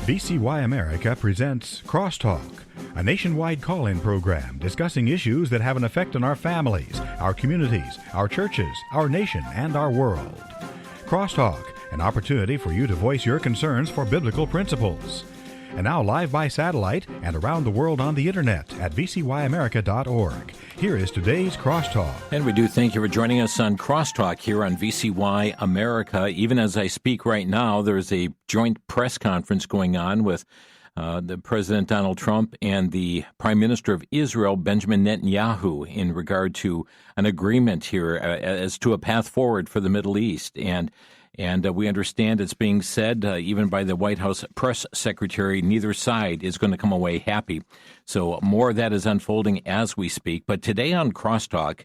VCY America presents Crosstalk, a nationwide call-in program discussing issues that have an effect on our families, our communities, our churches, our nation, and our world. Crosstalk, an opportunity for you to voice your concerns for biblical principles. And now live by satellite and around the world on the internet at vcyamerica.org. Here is today's Crosstalk. And we do thank you for joining us on Crosstalk here on VCY America. Even as I speak right now, there's a joint press conference going on with the President Donald Trump and the Prime Minister of Israel, Benjamin Netanyahu, in regard to an agreement here as to a path forward for the Middle East. And we understand it's being said, even by the White House press secretary, neither side is going to come away happy. So more of that is unfolding as we speak. But today on Crosstalk,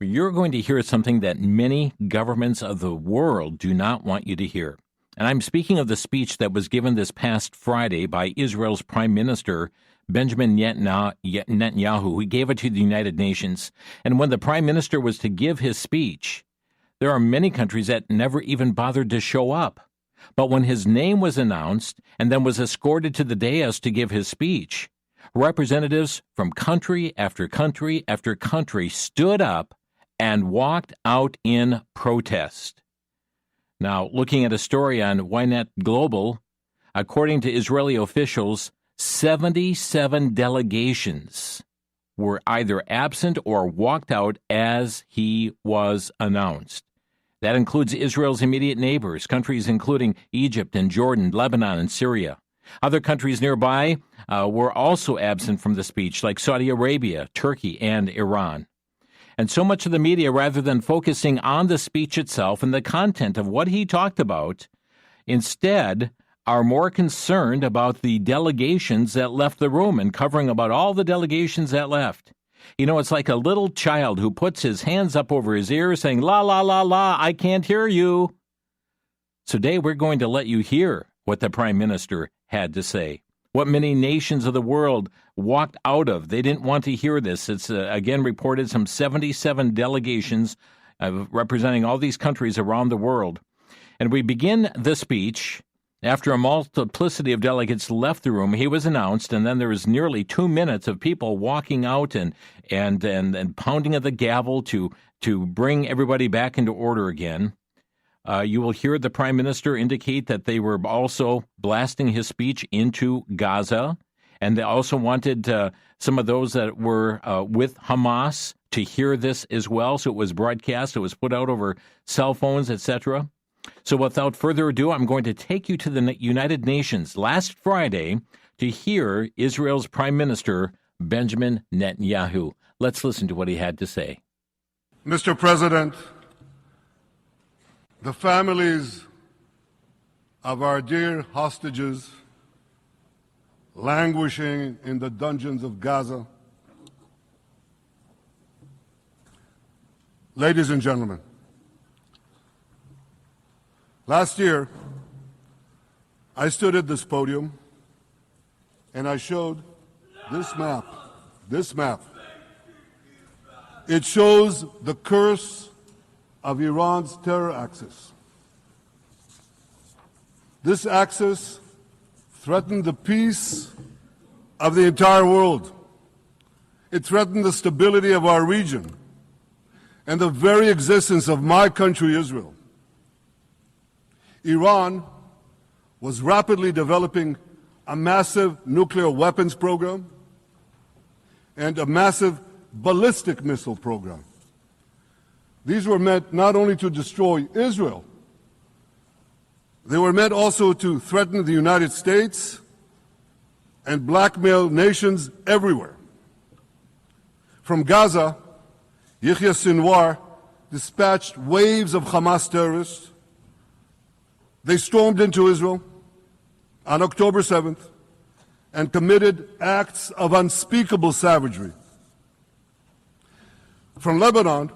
you're going to hear something that many governments of the world do not want you to hear. And I'm speaking of the speech that was given this past Friday by Israel's Prime Minister, Benjamin Netanyahu. He gave it to the United Nations. And when the Prime Minister was to give his speech, there are many countries that never even bothered to show up. But when his name was announced and then was escorted to the dais to give his speech, representatives from country after country after country stood up and walked out in protest. Now, looking at a story on Ynetglobal, according to Israeli officials, 77 delegations were either absent or walked out as he was announced. That includes Israel's immediate neighbors, countries including Egypt and Jordan, Lebanon, and Syria. Other countries nearby were also absent from the speech, like Saudi Arabia, Turkey, and Iran. And so much of the media, rather than focusing on the speech itself and the content of what he talked about, instead are more concerned about the delegations that left the room and covering about all the delegations that left. You know, it's like a little child who puts his hands up over his ears saying, la, la, la, la, I can't hear you. Today we're going to let you hear what the Prime Minister had to say, what many nations of the world walked out of. They didn't want to hear this. It's, again, reported some 77 delegations representing all these countries around the world. And we begin the speech. After a multiplicity of delegates left the room, he was announced, and then there was nearly 2 minutes of people walking out and pounding of the gavel to bring everybody back into order again. You will hear the Prime Minister indicate that they were also blasting his speech into Gaza, and they also wanted some of those that were with Hamas to hear this as well. So it was broadcast, it was put out over cell phones, etc. So without further ado, I'm going to take you to the United Nations last Friday to hear Israel's Prime Minister, Benjamin Netanyahu. Let's listen to what he had to say. Mr. President, the families of our dear hostages languishing in the dungeons of Gaza, ladies and gentlemen, last year, I stood at this podium and I showed this map. This map. It shows the curse of Iran's terror axis. This axis threatened the peace of the entire world. It threatened the stability of our region and the very existence of my country, Israel. Iran was rapidly developing a massive nuclear weapons program and a massive ballistic missile program. These were meant not only to destroy Israel, they were meant also to threaten the United States and blackmail nations everywhere. From Gaza, Yahya Sinwar dispatched waves of Hamas terrorists. They stormed into Israel on October 7th and committed acts of unspeakable savagery. From Lebanon,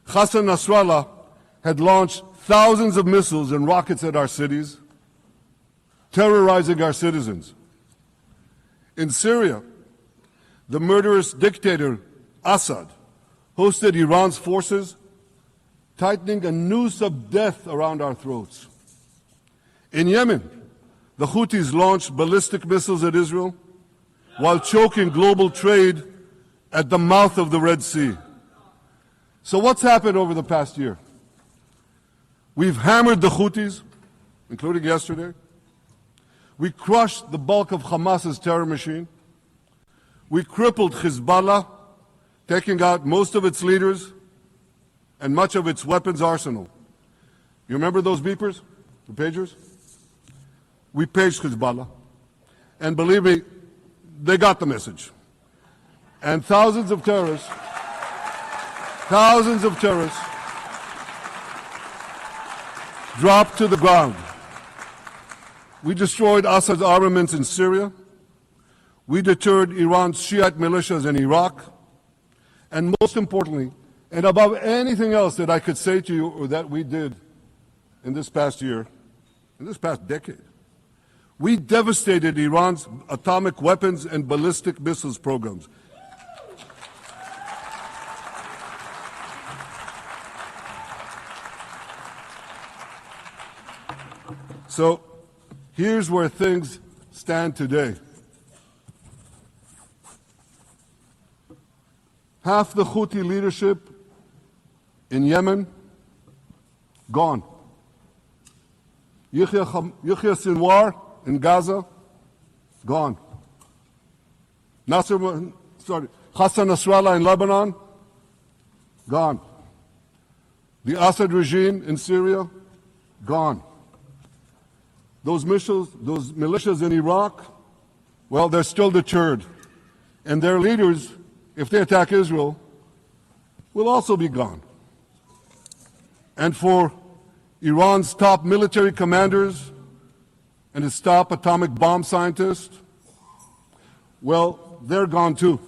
Hassan Nasrallah had launched thousands of missiles and rockets at our cities, terrorizing our citizens. In Syria, the murderous dictator Assad hosted Iran's forces, tightening a noose of death around our throats. In Yemen, the Houthis launched ballistic missiles at Israel while choking global trade at the mouth of the Red Sea. So what's happened over the past year? We've hammered the Houthis, including yesterday. We crushed the bulk of Hamas's terror machine. We crippled Hezbollah, taking out most of its leaders and much of its weapons arsenal. You remember those beepers, the pagers? We paged Hezbollah. And believe me, they got the message. And thousands of terrorists dropped to the ground. We destroyed Assad's armaments in Syria. We deterred Iran's Shiite militias in Iraq. And most importantly, and above anything else that I could say to you or that we did in this past year, in this past decade, we devastated Iran's atomic weapons and ballistic missiles programs. So here's where things stand today. Half the Houthi leadership in Yemen, gone. Yahya Sinwar in Gaza, gone. Hassan Nasrallah in Lebanon, gone. The Assad regime in Syria, gone. Those militias in Iraq, well, they're still deterred. And their leaders, if they attack Israel, will also be gone. And for Iran's top military commanders and its top atomic bomb scientists, well, they're gone too.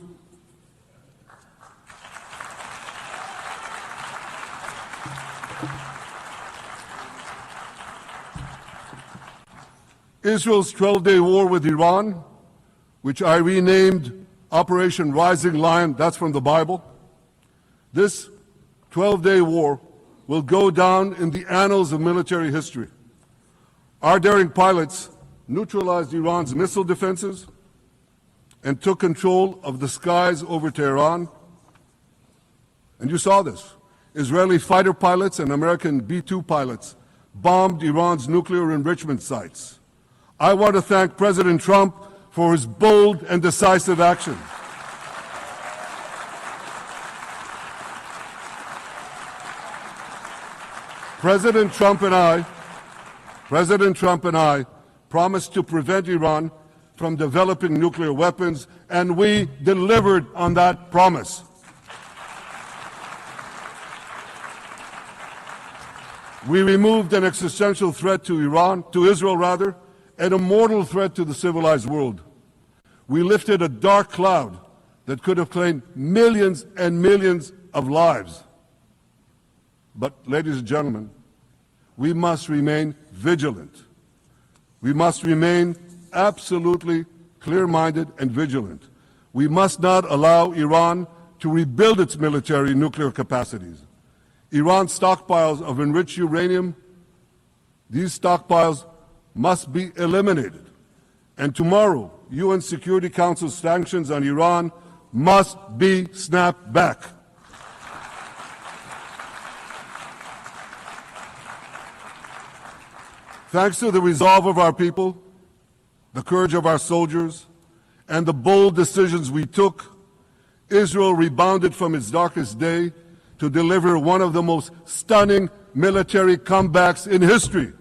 Israel's 12-day war with Iran, which I renamed Operation Rising Lion, that's from the Bible. This 12-day war will go down in the annals of military history. Our daring pilots neutralized Iran's missile defenses and took control of the skies over Tehran. And you saw this. Israeli fighter pilots and American B-2 pilots bombed Iran's nuclear enrichment sites. I want to thank President Trump for his bold and decisive action. President Trump and I promised to prevent Iran from developing nuclear weapons, and we delivered on that promise. We removed an existential threat to Israel, and a mortal threat to the civilized world. We lifted a dark cloud that could have claimed millions and millions of lives. But, ladies and gentlemen, we must remain vigilant. We must remain absolutely clear-minded and vigilant. We must not allow Iran to rebuild its military nuclear capacities. Iran's stockpiles of enriched uranium, these stockpiles must be eliminated. And tomorrow, UN Security Council sanctions on Iran must be snapped back. Thanks to the resolve of our people, the courage of our soldiers, and the bold decisions we took, Israel rebounded from its darkest day to deliver one of the most stunning military comebacks in history.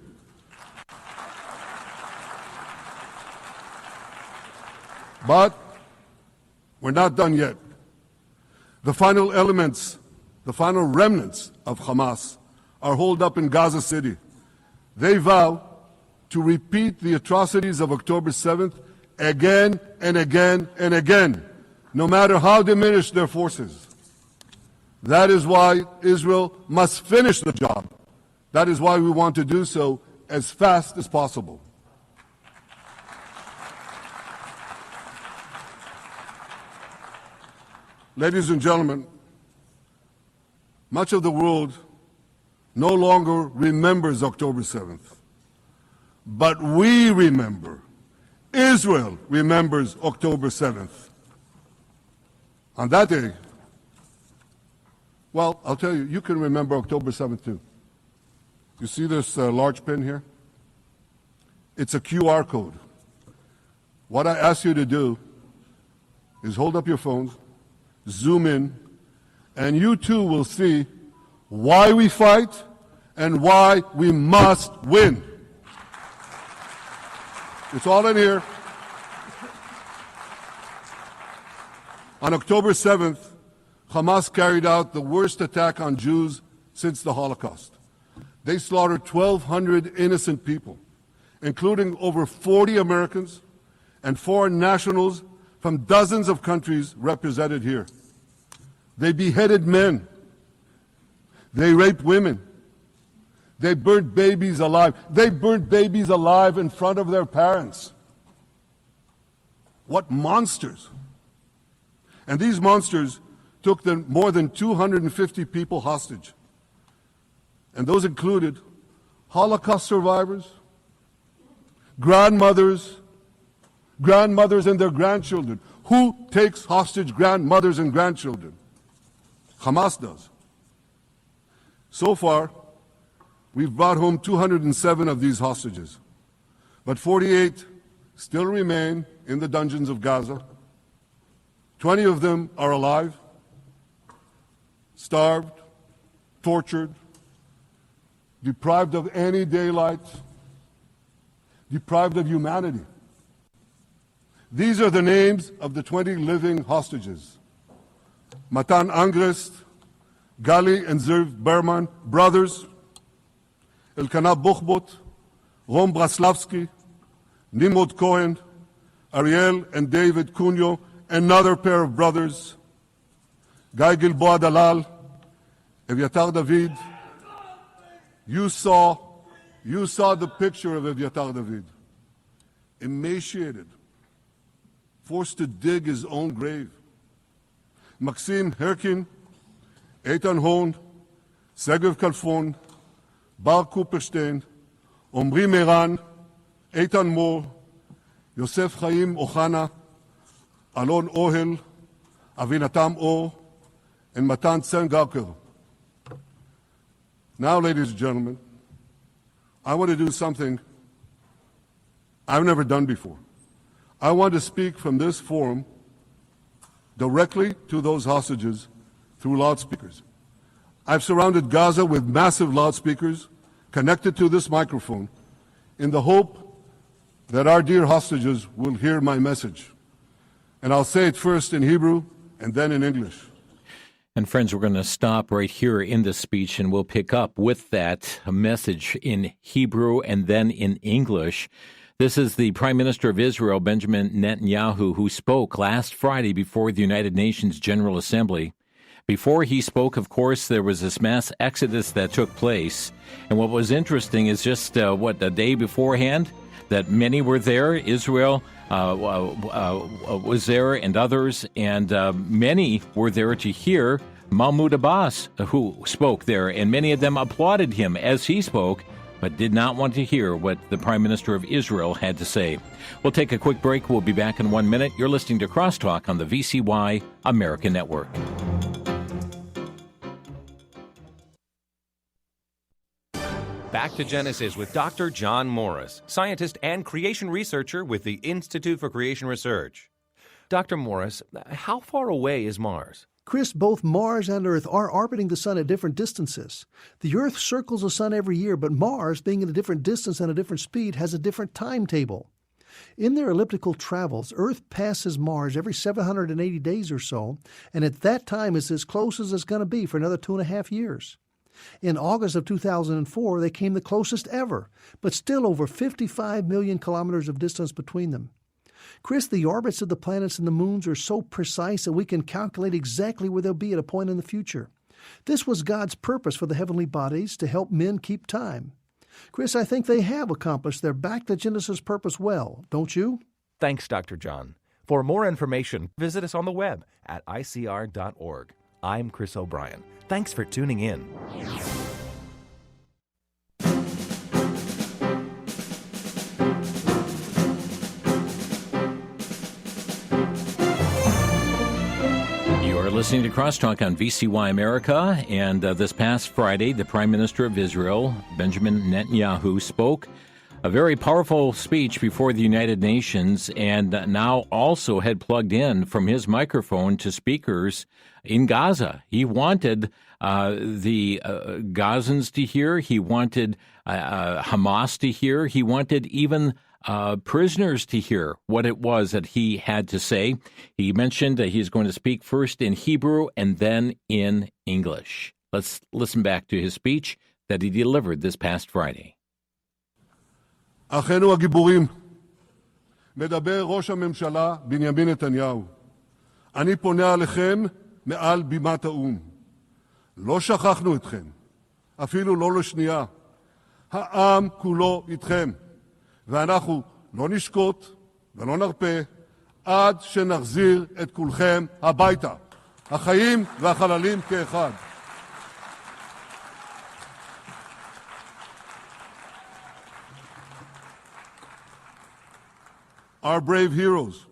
But we're not done yet. The final remnants of Hamas are holed up in Gaza City. They vow to repeat the atrocities of October 7th again and again and again, no matter how diminished their forces. That is why Israel must finish the job. That is why we want to do so as fast as possible. Ladies and gentlemen, much of the world no longer remembers October 7th. but we remember. Israel remembers October 7th. On that day, well, I'll tell you, you can remember October 7th too. You see this large pin here? It's a QR code. What I ask you to do is hold up your phones, zoom in, and you too will see why we fight and why we must win. It's all in here. On October 7th, Hamas carried out the worst attack on Jews since the Holocaust. They slaughtered 1,200 innocent people, including over 40 Americans and foreign nationals from dozens of countries represented here. They beheaded men. They raped women. They burnt babies alive. They burnt babies alive in front of their parents. What monsters! And these monsters took more than 250 people hostage. And those included Holocaust survivors, grandmothers and their grandchildren. Who takes hostage grandmothers and grandchildren? Hamas does. So far, we've brought home 207 of these hostages, but 48 still remain in the dungeons of Gaza. 20 of them are alive, starved, tortured, deprived of any daylight, deprived of humanity. These are the names of the 20 living hostages. Matan Angrist, Gali and Zerv Berman, brothers, Elkanah Buchbot, Rom Braslavsky, Nimrod Cohen, Ariel and David Cunyo, another pair of brothers, Guy Gilboa Dalal, Eviatar David. You saw the picture of Eviatar David, emaciated, forced to dig his own grave. Maxim Herkin, Eitan Horn, Segev Kalfon, Bar Kupperstein, Omri Meran, Eitan Moore, Yosef Chaim Ochana, Alon Ohel, Avinatam Or, and Matan Tsengarker. Now, ladies and gentlemen, I want to do something I've never done before. I want to speak from this forum directly to those hostages through loudspeakers. I've surrounded Gaza with massive loudspeakers connected to this microphone in the hope that our dear hostages will hear my message. And I'll say it first in Hebrew and then in English. And friends, we're going to stop right here in this speech, and we'll pick up with that message in Hebrew and then in English. This is the Prime Minister of Israel, Benjamin Netanyahu, who spoke last Friday before the United Nations General Assembly. Before he spoke, of course, there was this mass exodus that took place. And what was interesting is just, a day beforehand, that many were there. Israel was there and others, and many were there to hear Mahmoud Abbas, who spoke there, and many of them applauded him as he spoke, but did not want to hear what the Prime Minister of Israel had to say. We'll take a quick break. We'll be back in 1 minute. You're listening to Crosstalk on the VCY America Network. Back to Genesis with Dr. John Morris, scientist and creation researcher with the Institute for Creation Research. Dr. Morris, how far away is Mars? Chris, both Mars and Earth are orbiting the Sun at different distances. The Earth circles the Sun every year, but Mars, being at a different distance and a different speed, has a different timetable. In their elliptical travels, Earth passes Mars every 780 days or so, and at that time it's as close as it's going to be for another 2.5 years. In August of 2004, they came the closest ever, but still over 55 million kilometers of distance between them. Chris, the orbits of the planets and the moons are so precise that we can calculate exactly where they'll be at a point in the future. This was God's purpose for the heavenly bodies, to help men keep time. Chris, I think they have accomplished their back to Genesis purpose well, don't you? Thanks, Dr. John. For more information, visit us on the web at icr.org. I'm Chris O'Brien. Thanks for tuning in. listening to Crosstalk on VCY America, and this past Friday, the Prime Minister of Israel, Benjamin Netanyahu, spoke a very powerful speech before the United Nations, and now also had plugged in from his microphone to speakers in Gaza. He wanted the Gazans to hear. He wanted Hamas to hear. He wanted even prisoners to hear what it was that he had to say. He mentioned that he's going to speak first in Hebrew and then in English. Let's listen back to his speech that he delivered this past Friday. אחינו הגיבורים, מדבר ראש הממשלה בנימין נתניהו. אני פונה עליכם מעל בימת האו"ם. לא שכחנו אתכם, אפילו לא לשנייה. העם כולו איתכם, ואנחנו לא נשקוט ולא נרפה עד שנחזיר את כולכם הביתה, החיים והחללים כאחד. Our brave heroes.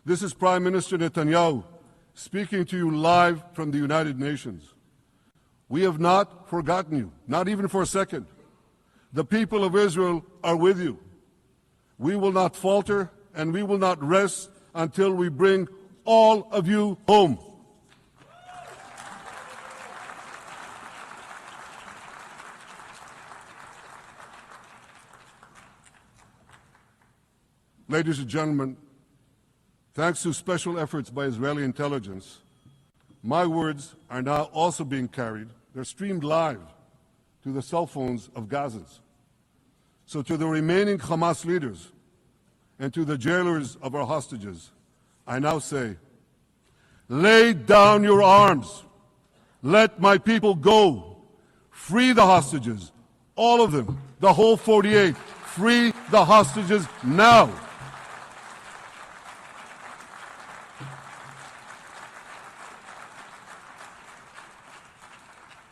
This is Prime Minister Netanyahu speaking to you live from the United Nations. We have not forgotten you, not even for a second. The people of Israel are with you. We will not falter and we will not rest until we bring all of you home. Ladies and gentlemen, thanks to special efforts by Israeli intelligence, my words are now also being carried. They're streamed live to the cell phones of Gazans. So to the remaining Hamas leaders and to the jailers of our hostages, I now say, lay down your arms. Let my people go. Free the hostages, all of them, the whole 48. Free the hostages now.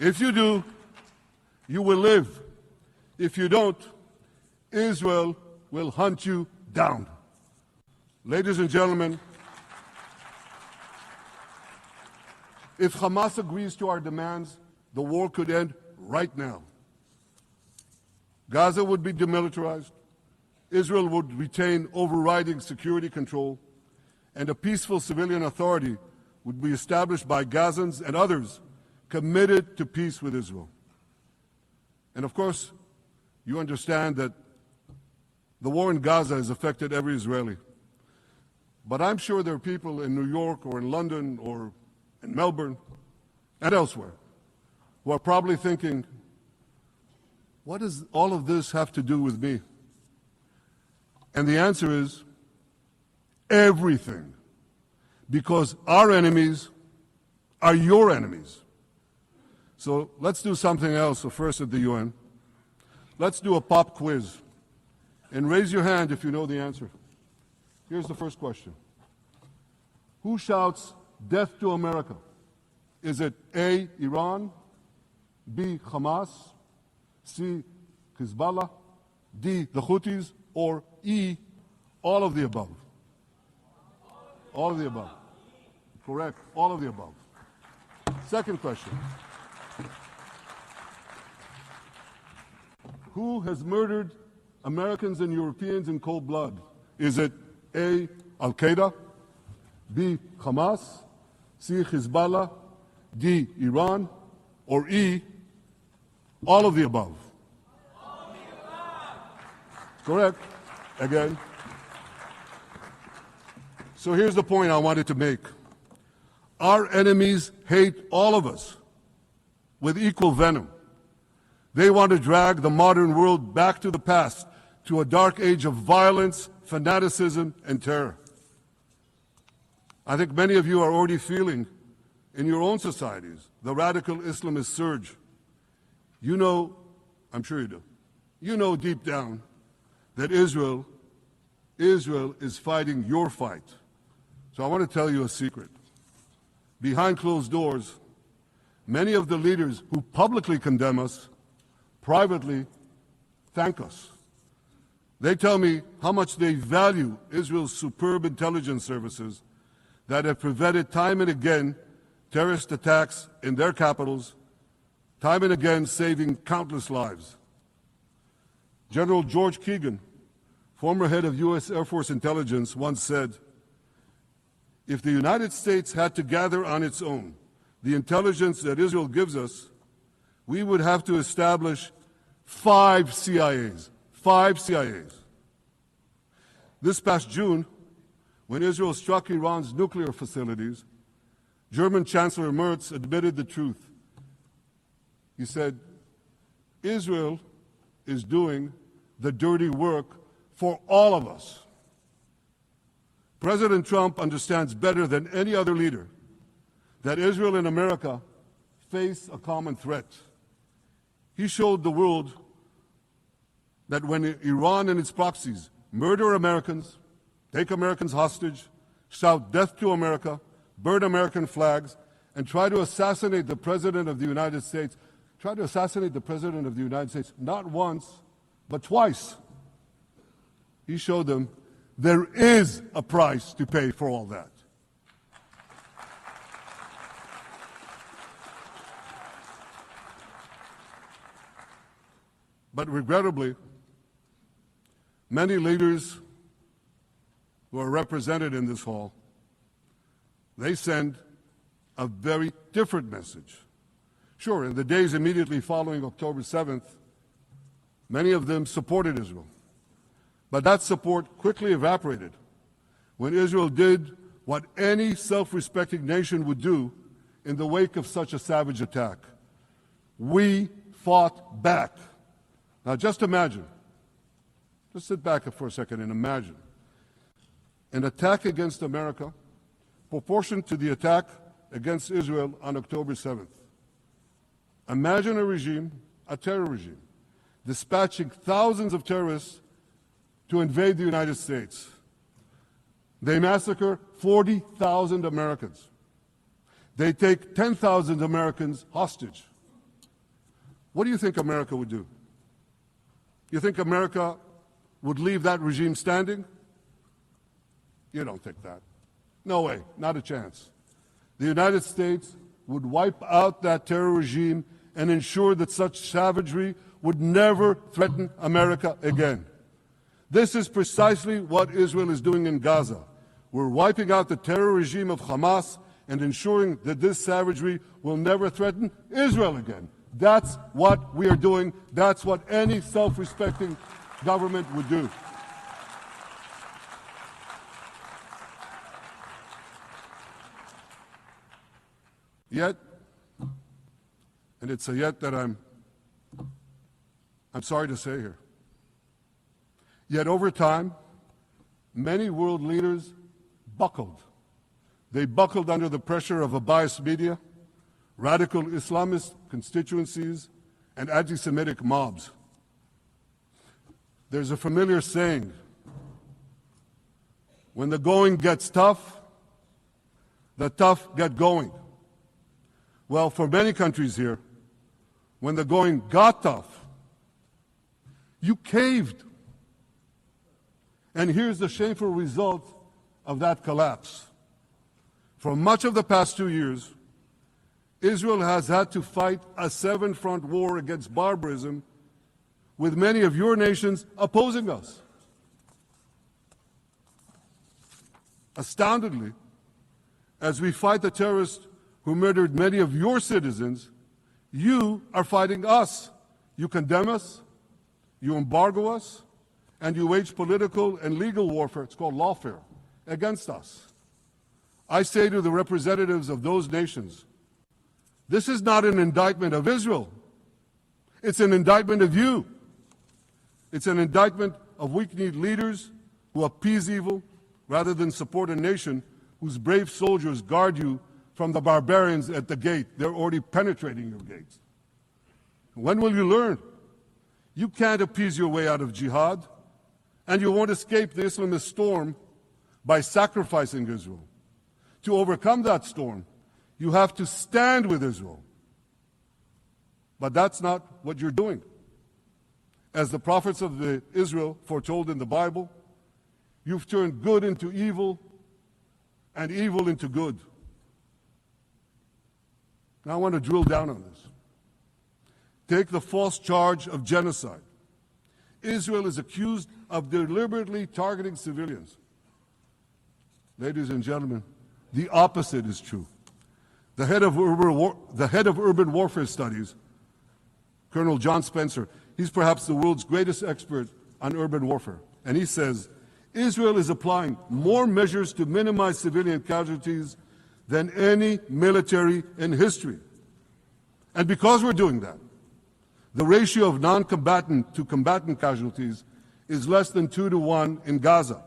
If you do, you will live. If you don't, Israel will hunt you down. Ladies and gentlemen, if Hamas agrees to our demands, the war could end right now. Gaza would be demilitarized, Israel would retain overriding security control, and a peaceful civilian authority would be established by Gazans and others committed to peace with Israel. And of course, you understand that the war in Gaza has affected every Israeli. But I'm sure there are people in New York or in London or in Melbourne and elsewhere who are probably thinking, what does all of this have to do with me? And the answer is everything. Because our enemies are your enemies. So let's do something else first at the UN. Let's do a pop quiz. And raise your hand if you know the answer. Here's the first question. Who shouts death to America? Is it A, Iran, B, Hamas, C, Hezbollah, D, the Houthis, or E, all of the above? All of the above. Correct. All of the above. Second question. Who has murdered Americans and Europeans in cold blood? Is it A, Al-Qaeda, B, Hamas, C, Hezbollah, D, Iran, or E, all of the above? All of the above. Correct. Again. So here's the point I wanted to make. Our enemies hate all of us with equal venom. They want to drag the modern world back to the past, to a dark age of violence, fanaticism, and terror. I think many of you are already feeling in your own societies the radical Islamist surge. You know, I'm sure you do, you know deep down that Israel is fighting your fight. So I want to tell you a secret. Behind closed doors, many of the leaders who publicly condemn us privately thank us. They tell me how much they value Israel's superb intelligence services, that have prevented time and again terrorist attacks in their capitals, time and again saving countless lives. General George Keegan, former head of U.S. Air Force intelligence, once said, "If the United States had to gather on its own the intelligence that Israel gives us, we would have to establish 5 CIAs. 5 CIAs. This past June, when Israel struck Iran's nuclear facilities, German Chancellor Merz admitted the truth. He said, Israel is doing the dirty work for all of us. President Trump understands better than any other leader that Israel and America face a common threat. He showed the world that when Iran and its proxies murder Americans, take Americans hostage, shout death to America, burn American flags, and try to assassinate the President of the United States, not once, but twice. He showed them there is a price to pay for all that. But regrettably, many leaders who are represented in this hall, they send a very different message. Sure, in the days immediately following October 7th, many of them supported Israel. But that support quickly evaporated when Israel did what any self-respecting nation would do in the wake of such a savage attack. We fought back. Now just imagine, just sit back for a second and imagine an attack against America proportioned to the attack against Israel on October 7th. Imagine a regime, a terror regime, dispatching thousands of terrorists to invade the United States. They massacre 40,000 Americans. They take 10,000 Americans hostage. What do you think America would do? You think America would leave that regime standing? You don't think that. No way, not a chance. The United States would wipe out that terror regime and ensure that such savagery would never threaten America again. This is precisely what Israel is doing in Gaza. We're wiping out the terror regime of Hamas and ensuring that this savagery will never threaten Israel again. That's what we are doing. That's what any self-respecting government would do. Yet, and it's a yet that I'm sorry to say here, yet over time, many world leaders buckled. They buckled under the pressure of a biased media, radical Islamist constituencies, and anti-Semitic mobs. There's a familiar saying, when the going gets tough, the tough get going. Well, for many countries here, when the going got tough, you caved. And here's the shameful result of that collapse. For much of the past 2 years, Israel has had to fight a 7-front war against barbarism with many of your nations opposing us. Astoundingly, as we fight the terrorists who murdered many of your citizens, you are fighting us. You condemn us, you embargo us, and you wage political and legal warfare, it's called lawfare, against us. I say to the representatives of those nations, this is not an indictment of Israel. It's an indictment of you. It's an indictment of weak-kneed leaders who appease evil rather than support a nation whose brave soldiers guard you from the barbarians at the gate. They're already penetrating your gates. When will you learn? You can't appease your way out of jihad, and you won't escape the Islamist storm by sacrificing Israel. To overcome that storm, you have to stand with Israel. But that's not what you're doing. As the prophets of Israel foretold in the Bible, you've turned good into evil and evil into good. Now I want to drill down on this. Take the false charge of genocide. Israel is accused of deliberately targeting civilians. Ladies and gentlemen, the opposite is true. The head of urban warfare studies, Colonel John Spencer, he's perhaps the world's greatest expert on urban warfare. And he says, Israel is applying more measures to minimize civilian casualties than any military in history. And because we're doing that, the ratio of non-combatant to combatant casualties is less than 2 to 1 in Gaza.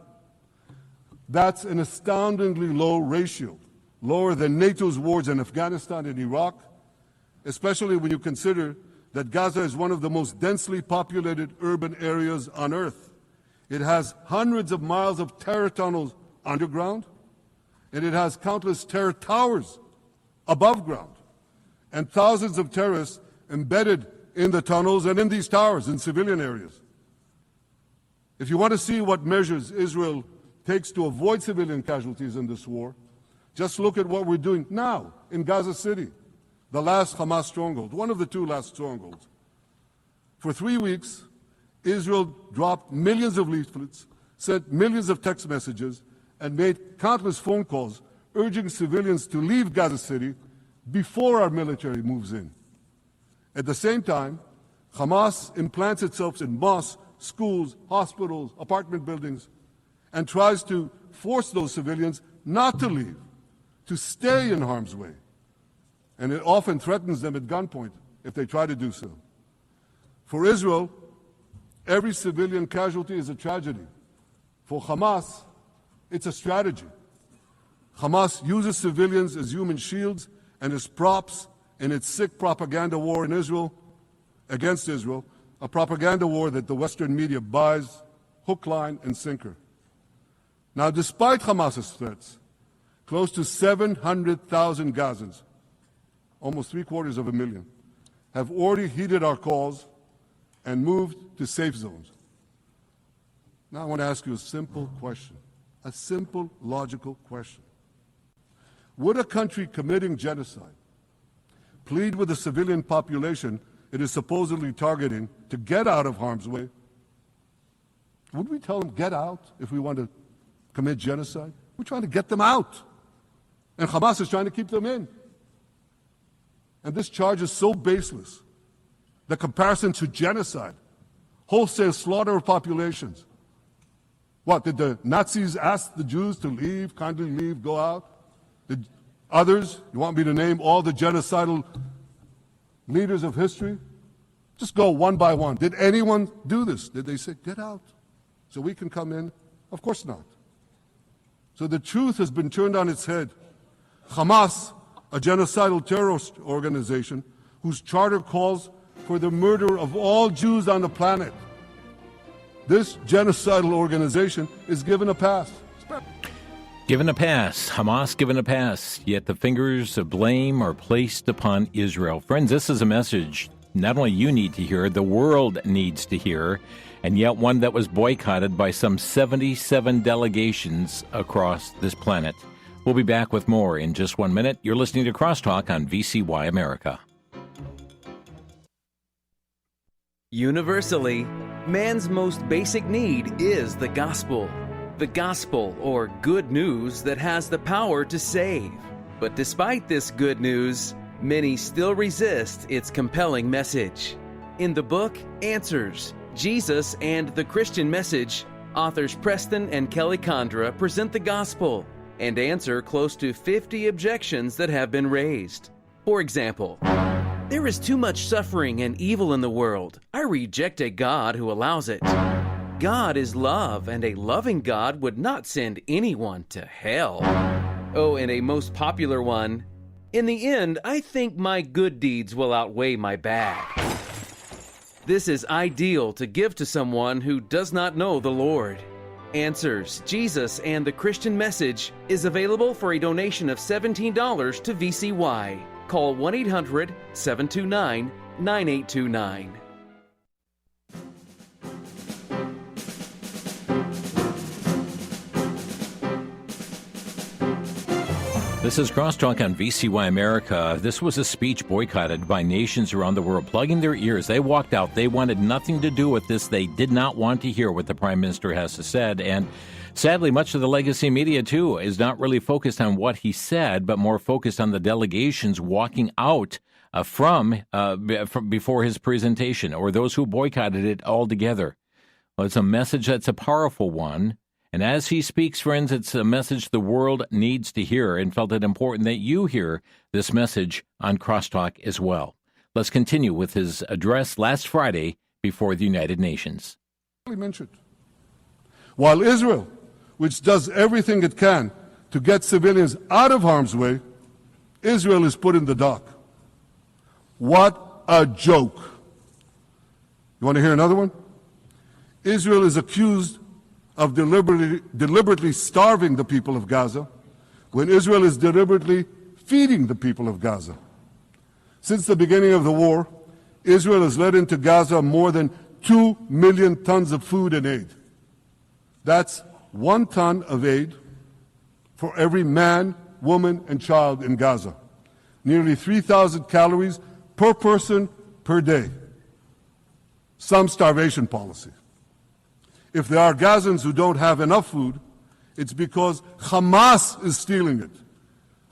That's an astoundingly low ratio, lower than NATO's wars in Afghanistan and Iraq, especially when you consider that Gaza is one of the most densely populated urban areas on Earth. It has hundreds of miles of terror tunnels underground, and it has countless terror towers above ground, and thousands of terrorists embedded in the tunnels and in these towers in civilian areas. If you want to see what measures Israel takes to avoid civilian casualties in this war, just look at what we're doing now in Gaza City, the last Hamas stronghold, one of the 2 last strongholds. For 3 weeks, Israel dropped millions of leaflets, sent millions of text messages, and made countless phone calls urging civilians to leave Gaza City before our military moves in. At the same time, Hamas implants itself in mosques, schools, hospitals, apartment buildings, and tries to force those civilians not to leave, to stay in harm's way. And it often threatens them at gunpoint if they try to do so. For Israel, every civilian casualty is a tragedy. For Hamas, it's a strategy. Hamas uses civilians as human shields and as props in its sick propaganda war in Israel, against Israel, a propaganda war that the Western media buys hook, line, and sinker. Now, despite Hamas's threats, close to 700,000 Gazans, almost 750,000, have already heeded our calls and moved to safe zones. Now I want to ask you a simple question, a simple, logical question. Would a country committing genocide plead with the civilian population it is supposedly targeting to get out of harm's way? Would we tell them, get out, if we want to commit genocide? We're trying to get them out. And Hamas is trying to keep them in. And this charge is so baseless. The comparison to genocide, wholesale slaughter of populations. What, did the Nazis ask the Jews to leave, kindly leave, go out? Did others, you want me to name all the genocidal leaders of history? Just go one by one. Did anyone do this? Did they say, get out so we can come in? Of course not. So the truth has been turned on its head. Hamas, a genocidal terrorist organization whose charter calls for the murder of all Jews on the planet. This genocidal organization is given a pass. Given a pass. Hamas given a pass. Yet the fingers of blame are placed upon Israel. Friends, this is a message not only you need to hear, the world needs to hear, and yet one that was boycotted by some 77 delegations across this planet. We'll be back with more in just 1 minute. You're listening to Crosstalk on VCY America. Universally, man's most basic need is the gospel. The gospel, or good news, that has the power to save. But despite this good news, many still resist its compelling message. In the book, Answers, Jesus and the Christian Message, authors Preston and Kelly Condra present the gospel and answer close to 50 objections that have been raised. For example, there is too much suffering and evil in the world. I reject a God who allows it. God is love, and a loving God would not send anyone to hell. Oh, and a most popular one. In the end, I think my good deeds will outweigh my bad. This is ideal to give to someone who does not know the Lord. Answers, Jesus and the Christian Message is available for a donation of $17 to VCY. Call 1-800-729-9829. This is Crosstalk on VCY America. This was a speech boycotted by nations around the world, plugging their ears. They walked out. They wanted nothing to do with this. They did not want to hear what the Prime Minister has to say. And sadly, much of the legacy media, too, is not really focused on what he said, but more focused on the delegations walking out from before his presentation, or those who boycotted it altogether. Well, it's a message that's a powerful one. And as he speaks, friends, it's a message the world needs to hear, and felt it important that you hear this message on Crosstalk as well. Let's continue with his address last Friday before the United Nations. While Israel, which does everything it can to get civilians out of harm's way, Israel is put in the dock. What a joke. You want to hear another one? Israel is accused of deliberately starving the people of Gaza, when Israel is deliberately feeding the people of Gaza. Since the beginning of the war, Israel has let into Gaza more than 2 million tons of food and aid. That's 1 ton of aid for every man, woman, and child in Gaza. Nearly 3,000 calories per person per day. Some starvation policy. If there are Gazans who don't have enough food, it's because Hamas is stealing it.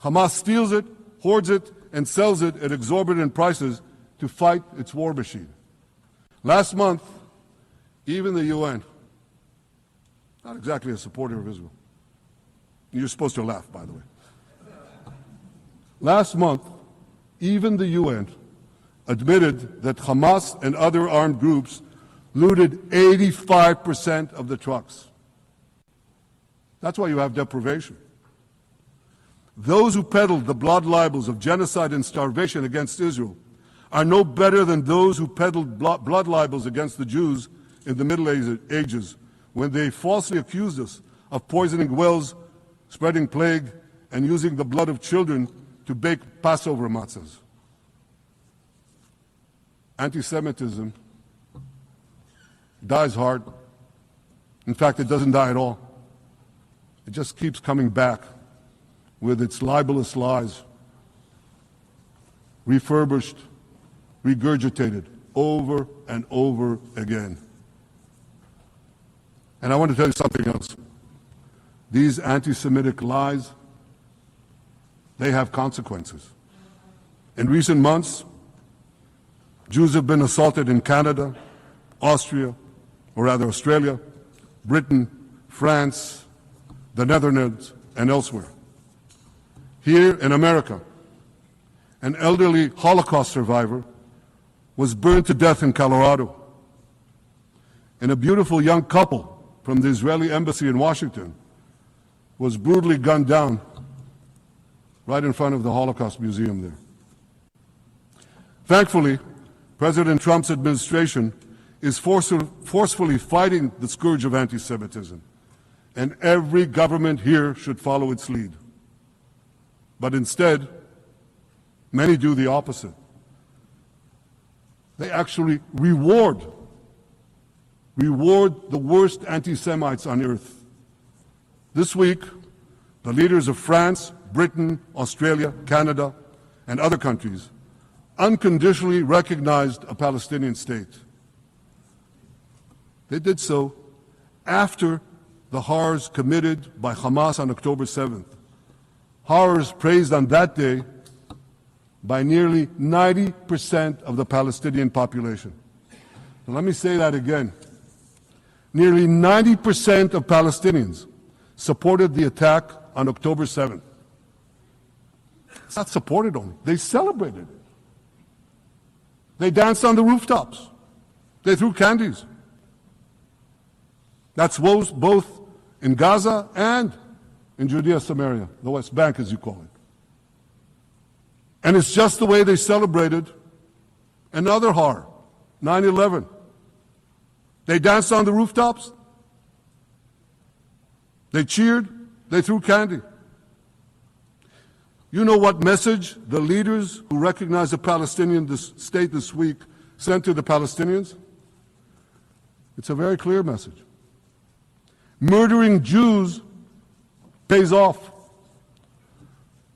Hamas steals it, hoards it, and sells it at exorbitant prices to fight its war machine. Last month, even the UN, not exactly a supporter of Israel. You're supposed to laugh, by the way. Last month, even the UN admitted that Hamas and other armed groups looted 85% of the trucks. That's why you have deprivation. Those who peddled the blood libels of genocide and starvation against Israel are no better than those who peddled blood libels against the Jews in the Middle Ages, when they falsely accused us of poisoning wells, spreading plague, and using the blood of children to bake Passover matzahs. Anti-Semitism dies hard. In fact, it doesn't die at all. It just keeps coming back with its libelous lies, refurbished, regurgitated over and over again. And I want to tell you something else. These anti-Semitic lies, they have consequences. In recent months, Jews have been assaulted in Canada, Australia, Britain, France, the Netherlands, and elsewhere. Here in America, an elderly Holocaust survivor was burned to death in Colorado. And a beautiful young couple from the Israeli embassy in Washington was brutally gunned down right in front of the Holocaust Museum there. Thankfully, President Trump's administration is forcefully fighting the scourge of anti-Semitism, and every government here should follow its lead. But instead, many do the opposite. They actually reward the worst anti-Semites on earth. This week, the leaders of France, Britain, Australia, Canada, and other countries unconditionally recognized a Palestinian state. They did so after the horrors committed by Hamas on October 7th. Horrors praised on that day by nearly 90% of the Palestinian population. Now, let me say that again. Nearly 90% of Palestinians supported the attack on October 7th. It's not supported only, they celebrated it. They danced on the rooftops. They threw candies. That's both in Gaza and in Judea, Samaria, the West Bank, as you call it. And it's just the way they celebrated another horror, 9/11. They danced on the rooftops. They cheered. They threw candy. You know what message the leaders who recognize the Palestinian state this week sent to the Palestinians? It's a very clear message. Murdering Jews pays off.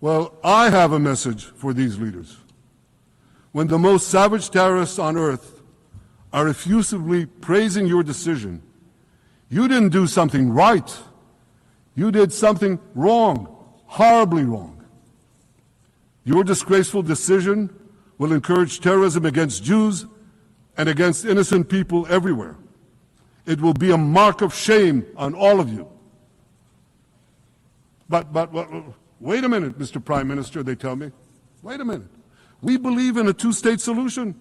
Well, I have a message for these leaders. When the most savage terrorists on earth are effusively praising your decision, you didn't do something right. You did something wrong, horribly wrong. Your disgraceful decision will encourage terrorism against Jews and against innocent people everywhere. It will be a mark of shame on all of you. But wait a minute, Mr. Prime Minister, they tell me. Wait a minute. We believe in a two-state solution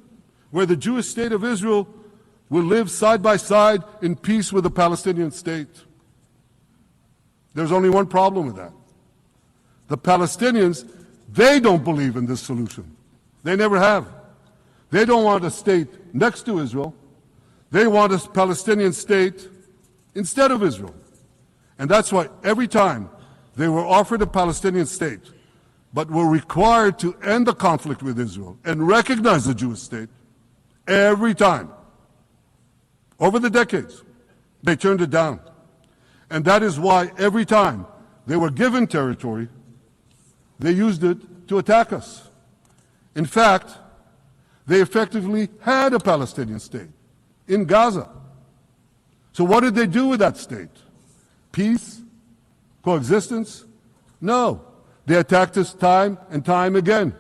where the Jewish state of Israel will live side by side in peace with the Palestinian state. There's only one problem with that. The Palestinians, they don't believe in this solution. They never have. They don't want a state next to Israel. They want a Palestinian state instead of Israel. And that's why every time they were offered a Palestinian state, but were required to end the conflict with Israel and recognize the Jewish state, every time, over the decades, they turned it down. And that is why every time they were given territory, they used it to attack us. In fact, they effectively had a Palestinian state in Gaza. So what did they do with that state? Peace? Coexistence? No. They attacked us time and time again.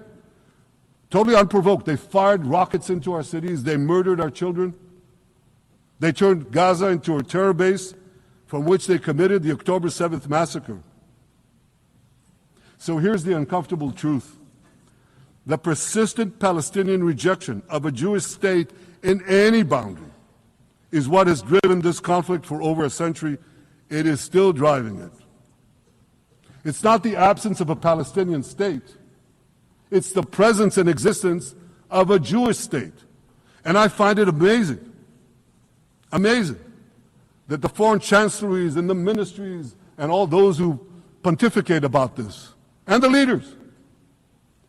Totally unprovoked. They fired rockets into our cities. They murdered our children. They turned Gaza into a terror base from which they committed the October 7th massacre. So here's the uncomfortable truth. The persistent Palestinian rejection of a Jewish state in any boundary is what has driven this conflict for over a century. It is still driving it. It's not the absence of a Palestinian state. It's the presence and existence of a Jewish state. And I find it amazing, that the foreign chancelleries and the ministries and all those who pontificate about this, and the leaders,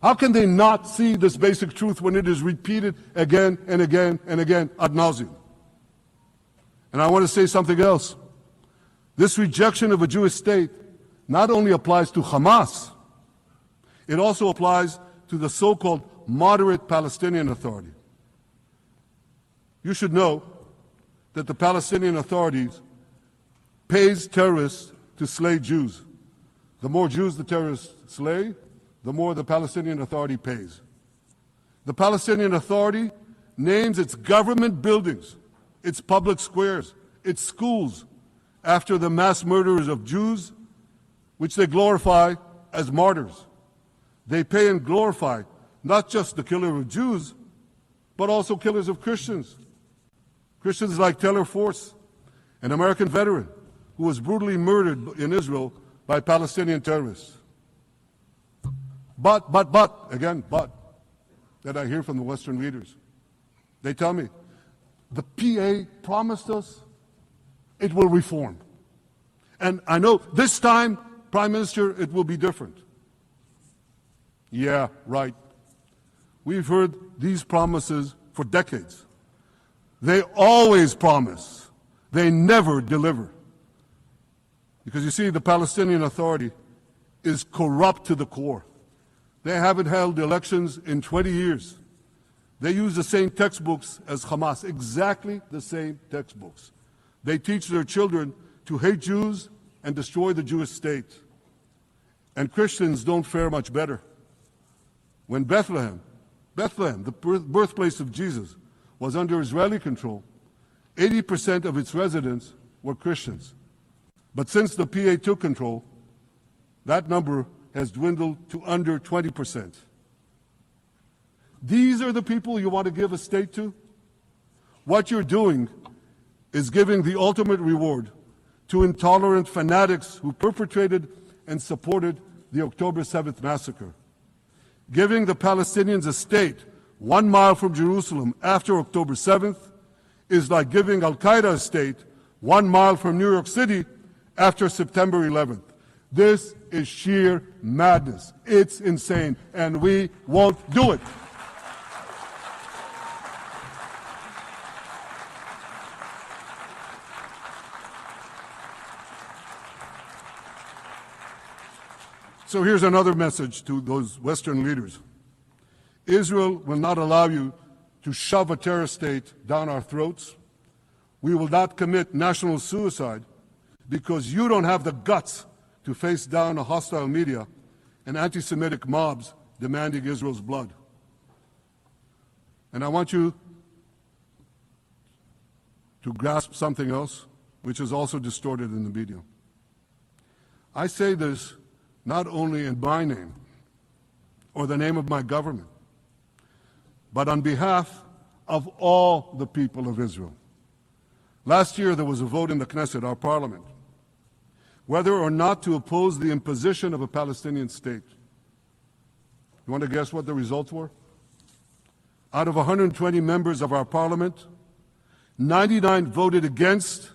how can they not see this basic truth when it is repeated again and again and again ad nauseum? And I want to say something else. This rejection of a Jewish state not only applies to Hamas, it also applies to the so-called moderate Palestinian Authority. You should know that the Palestinian authorities pays terrorists to slay Jews. The more Jews the terrorists slay, the more the Palestinian Authority pays. The Palestinian Authority names its government buildings, its public squares, its schools, after the mass murderers of Jews, which they glorify as martyrs. They pay and glorify not just the killer of Jews, but also killers of Christians. Christians like Taylor Force, an American veteran who was brutally murdered in Israel by Palestinian terrorists. But, that I hear from the Western leaders. They tell me, the PA promised us it will reform. And I know this time, Prime Minister, it will be different. Yeah, right. We've heard these promises for decades. They always promise. They never deliver. Because you see, the Palestinian Authority is corrupt to the core. They haven't held elections in 20 years. They use the same textbooks as Hamas, exactly the same textbooks. They teach their children to hate Jews and destroy the Jewish state. And Christians don't fare much better. When Bethlehem, the birthplace of Jesus, was under Israeli control, 80% of its residents were Christians. But since the PA took control, that number has dwindled to under 20%. These are the people you want to give a state to? What you're doing is giving the ultimate reward to intolerant fanatics who perpetrated and supported the October 7th massacre. Giving the Palestinians a state 1 mile from Jerusalem after October 7th is like giving Al-Qaeda a state 1 mile from New York City after September 11th. This is sheer madness. It's insane, and we won't do it. So here's another message to those Western leaders. Israel will not allow you to shove a terror state down our throats. We will not commit national suicide because you don't have the guts to face down a hostile media and anti-Semitic mobs demanding Israel's blood. And I want you to grasp something else, which is also distorted in the media. I say this not only in my name or the name of my government, but on behalf of all the people of Israel. Last year there was a vote in the Knesset, our parliament, whether or not to oppose the imposition of a Palestinian state. You want to guess what the results were? Out of 120 members of our parliament, 99 voted against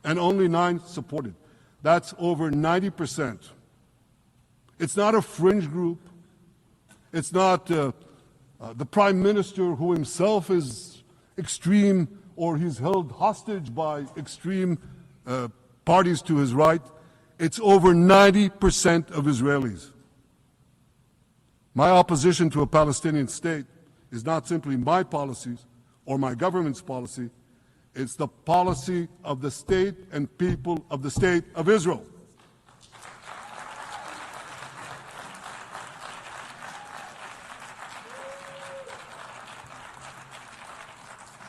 and only 9 supported. That's over 90%. It's not a fringe group. It's not the prime minister who himself is extreme or he's held hostage by extreme parties to his right. It's over 90% of Israelis. My opposition to a Palestinian state is not simply my policies or my government's policy. It's the policy of the state and people of the state of Israel.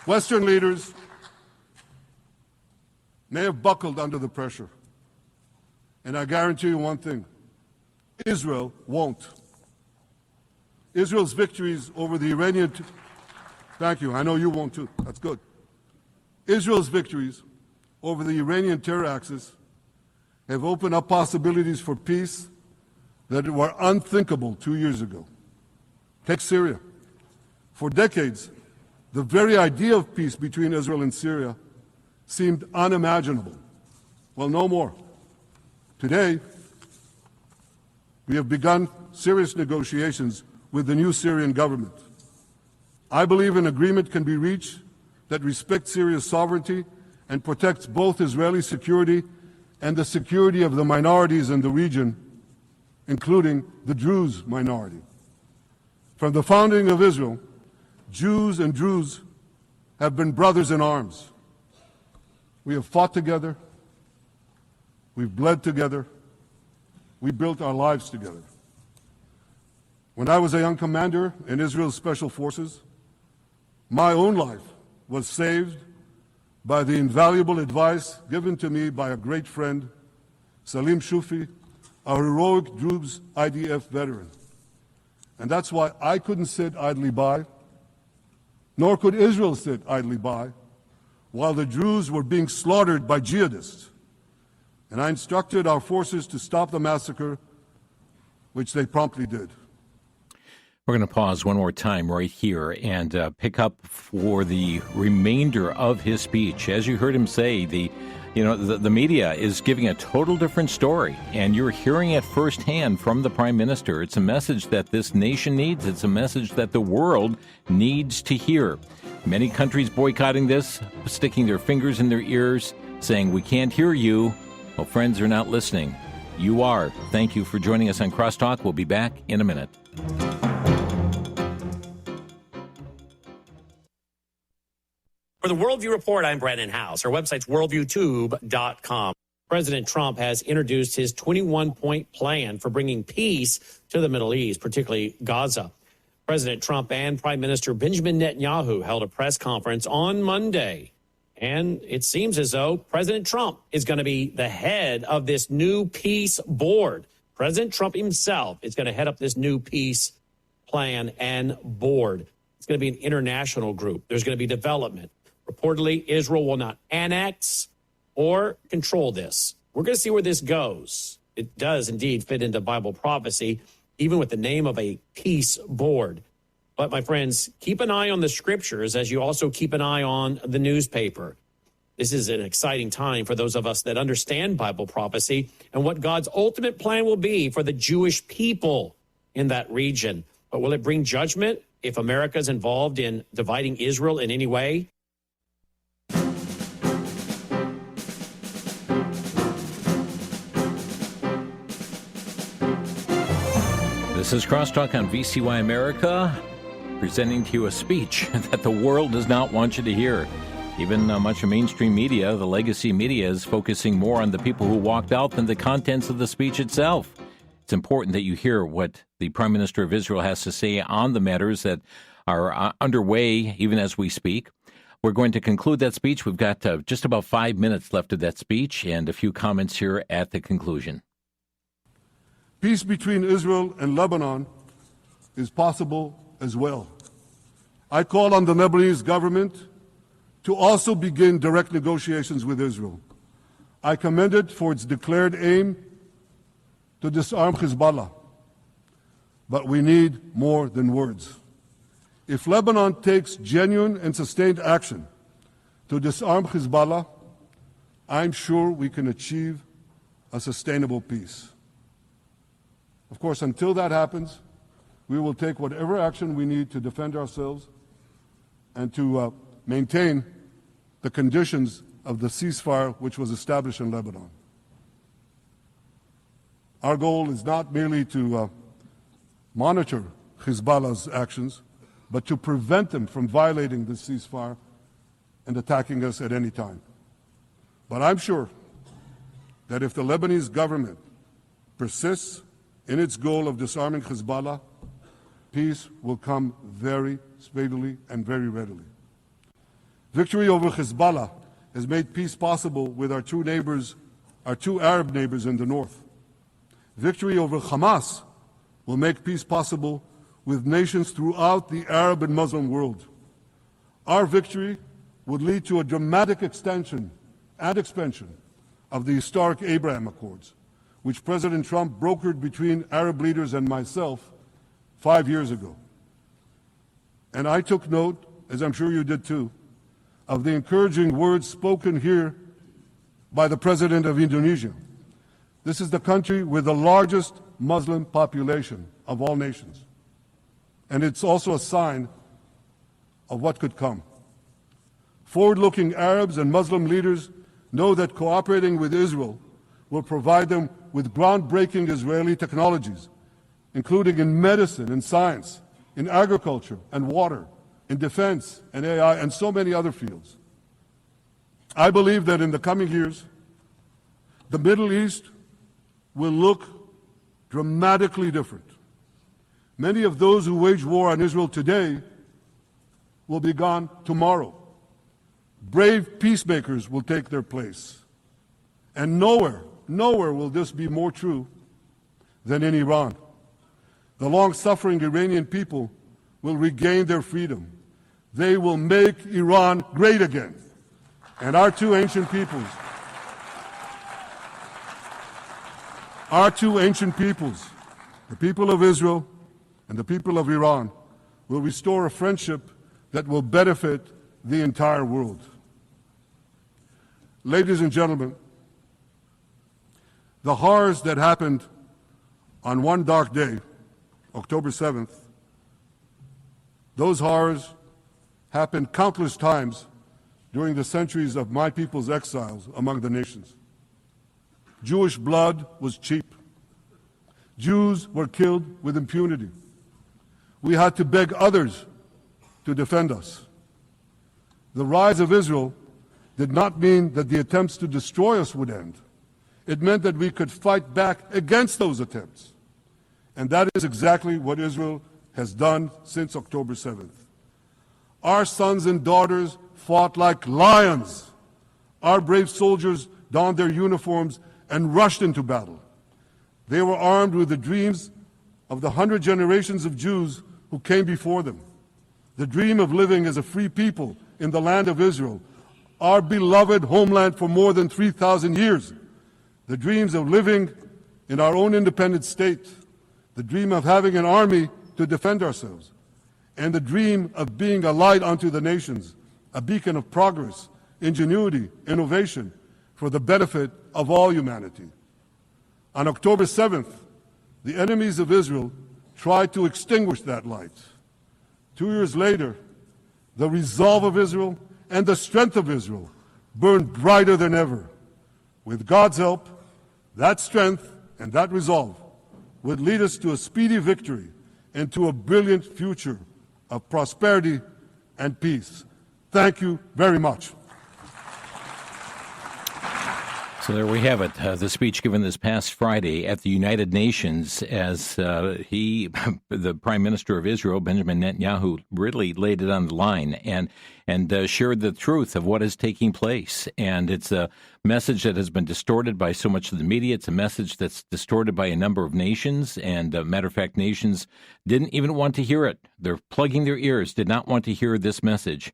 Western leaders may have buckled under the pressure. And I guarantee you one thing, Israel won't. Israel's victories over the Iranian... Thank you, I know you won't too, that's good. Israel's victories over the Iranian terror axis have opened up possibilities for peace that were unthinkable 2 years ago. Take Syria. For decades, the very idea of peace between Israel and Syria seemed unimaginable. Well, no more. Today, we have begun serious negotiations with the new Syrian government. I believe an agreement can be reached that respects Syria's sovereignty and protects both Israeli security and the security of the minorities in the region, including the Druze minority. From the founding of Israel, Jews and Druze have been brothers in arms. We have fought together, we've bled together, we built our lives together. When I was a young commander in Israel's Special Forces, my own life was saved by the invaluable advice given to me by a great friend, Salim Shufi, a heroic Druze IDF veteran. And that's why I couldn't sit idly by, nor could Israel sit idly by, while the Druze were being slaughtered by jihadists. And I instructed our forces to stop the massacre, which they promptly did. We're going to pause one more time right here and pick up for the remainder of his speech. As you heard him say, the media is giving a total different story, and you're hearing it firsthand from the Prime Minister. It's a message that this nation needs. It's a message that the world needs to hear. Many countries boycotting this, sticking their fingers in their ears, saying, we can't hear you. Well, friends are not listening. You are. Thank you for joining us on Crosstalk. We'll be back in a minute. For the Worldview Report, I'm Brandon House. Our website's worldviewtube.com. President Trump has introduced his 21-point plan for bringing peace to the Middle East, particularly Gaza. President Trump and Prime Minister Benjamin Netanyahu held a press conference on Monday. And it seems as though President Trump is going to be the head of this new peace board. President Trump himself is going to head up this new peace plan and board. It's going to be an international group. There's going to be development. Reportedly, Israel will not annex or control this. We're going to see where this goes. It does indeed fit into Bible prophecy, even with the name of a peace board. But, my friends, keep an eye on the scriptures as you also keep an eye on the newspaper. This is an exciting time for those of us that understand Bible prophecy and what God's ultimate plan will be for the Jewish people in that region. But will it bring judgment if America is involved in dividing Israel in any way? This is Crosstalk on VCY America, presenting to you a speech that the world does not want you to hear. Even much of mainstream media, the legacy media, is focusing more on the people who walked out than the contents of the speech itself. It's important that you hear what the Prime Minister of Israel has to say on the matters that are underway even as we speak. We're going to conclude that speech. We've got just about 5 minutes left of that speech and a few comments here at the conclusion. Peace between Israel and Lebanon is possible as well. I call on the Lebanese government to also begin direct negotiations with Israel. I commend it for its declared aim to disarm Hezbollah. But we need more than words. If Lebanon takes genuine and sustained action to disarm Hezbollah, I'm sure we can achieve a sustainable peace. Of course, until that happens, we will take whatever action we need to defend ourselves and to maintain the conditions of the ceasefire which was established in Lebanon. Our goal is not merely to monitor Hezbollah's actions, but to prevent them from violating the ceasefire and attacking us at any time. But I'm sure that if the Lebanese government persists in its goal of disarming Hezbollah, peace will come very speedily and very readily. Victory over Hezbollah has made peace possible with our two Arab neighbors in the north. Victory over Hamas will make peace possible with nations throughout the Arab and Muslim world. Our victory would lead to a dramatic extension and expansion of the historic Abraham Accords, which President Trump brokered between Arab leaders and myself 5 years ago. And I took note, as I'm sure you did too, of the encouraging words spoken here by the President of Indonesia. This is the country with the largest Muslim population of all nations. And it's also a sign of what could come. Forward-looking Arabs and Muslim leaders know that cooperating with Israel will provide them with groundbreaking Israeli technologies, including in medicine and science, in agriculture and water, in defense and AI, and so many other fields. I believe that in the coming years, the Middle East will look dramatically different. Many of those who wage war on Israel today will be gone tomorrow. Brave peacemakers will take their place. And nowhere will this be more true than in Iran. The long-suffering Iranian people will regain their freedom. They will make Iran great again. And our two ancient peoples, the people of Israel and the people of Iran, will restore a friendship that will benefit the entire world. Ladies and gentlemen, the horrors that happened on one dark day, October 7th, those horrors happened countless times during the centuries of my people's exiles among the nations. Jewish blood was cheap. Jews were killed with impunity. We had to beg others to defend us. The rise of Israel did not mean that the attempts to destroy us would end. It meant that we could fight back against those attempts. And that is exactly what Israel has done since October 7th. Our sons and daughters fought like lions. Our brave soldiers donned their uniforms and rushed into battle. They were armed with the dreams of the 100 generations of Jews who came before them. The dream of living as a free people in the land of Israel, our beloved homeland for more than 3,000 years. The dreams of living in our own independent state. The dream of having an army to defend ourselves. And the dream of being a light unto the nations, a beacon of progress, ingenuity, innovation, for the benefit of all humanity. On October 7th, the enemies of Israel tried to extinguish that light. 2 years later, the resolve of Israel and the strength of Israel burned brighter than ever. With God's help, that strength and that resolve would lead us to a speedy victory and to a brilliant future of prosperity and peace. Thank you very much. So there we have it, the speech given this past Friday at the United Nations as the Prime Minister of Israel, Benjamin Netanyahu, really laid it on the line and shared the truth of what is taking place. And it's a message that has been distorted by so much of the media. It's a message that's distorted by a number of nations. And matter of fact, nations didn't even want to hear it. They're plugging their ears, did not want to hear this message.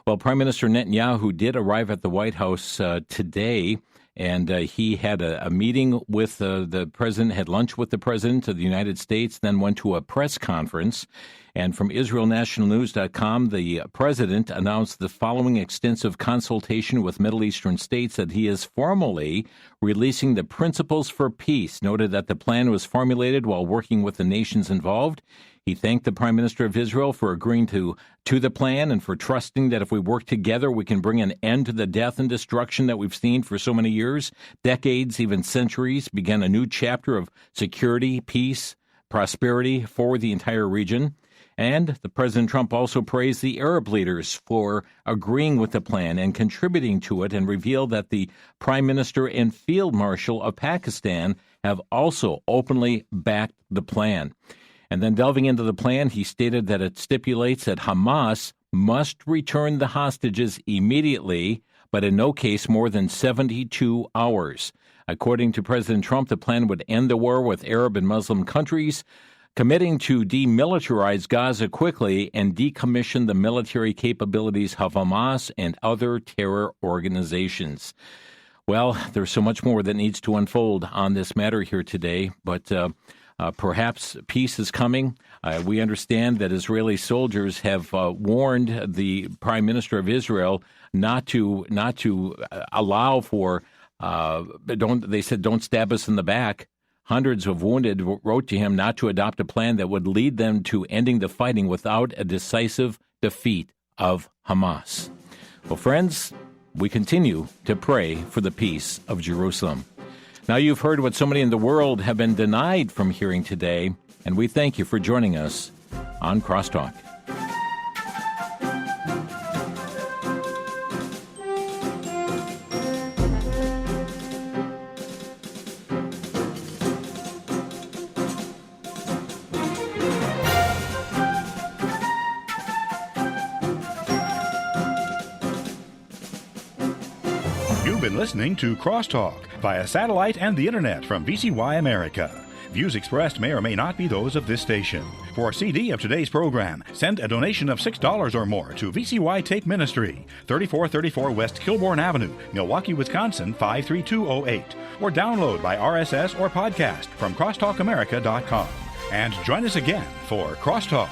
Well, Prime Minister Netanyahu did arrive at the White House today. And he had a meeting with the president, had lunch with the president of the United States, then went to a press conference. And from IsraelNationalNews.com, the president announced the following extensive consultation with Middle Eastern states that he is formally releasing the Principles for Peace, noted that the plan was formulated while working with the nations involved. He thanked the Prime Minister of Israel for agreeing to the plan and for trusting that if we work together, we can bring an end to the death and destruction that we've seen for so many years, decades, even centuries, begin a new chapter of security, peace, prosperity for the entire region. And the President Trump also praised the Arab leaders for agreeing with the plan and contributing to it, and revealed that the Prime Minister and Field Marshal of Pakistan have also openly backed the plan. And then delving into the plan, he stated that it stipulates that Hamas must return the hostages immediately, but in no case more than 72 hours. According to President Trump, the plan would end the war with Arab and Muslim countries, committing to demilitarize Gaza quickly and decommission the military capabilities of Hamas and other terror organizations. Well, there's so much more that needs to unfold on this matter here today, but perhaps peace is coming. We understand that Israeli soldiers have warned the Prime Minister of Israel not to allow for. They said, "Don't stab us in the back." Hundreds of wounded wrote to him not to adopt a plan that would lead them to ending the fighting without a decisive defeat of Hamas. Well, friends, we continue to pray for the peace of Jerusalem. Now, you've heard what so many in the world have been denied from hearing today, and we thank you for joining us on Crosstalk. You've been listening to Crosstalk via satellite and the internet from VCY America. Views expressed may or may not be those of this station. For a CD of today's program, send a donation of $6 or more to VCY Take Ministry, 3434 West Kilbourne Avenue, Milwaukee, Wisconsin, 53208, or download by RSS or podcast from crosstalkamerica.com. And join us again for Crosstalk.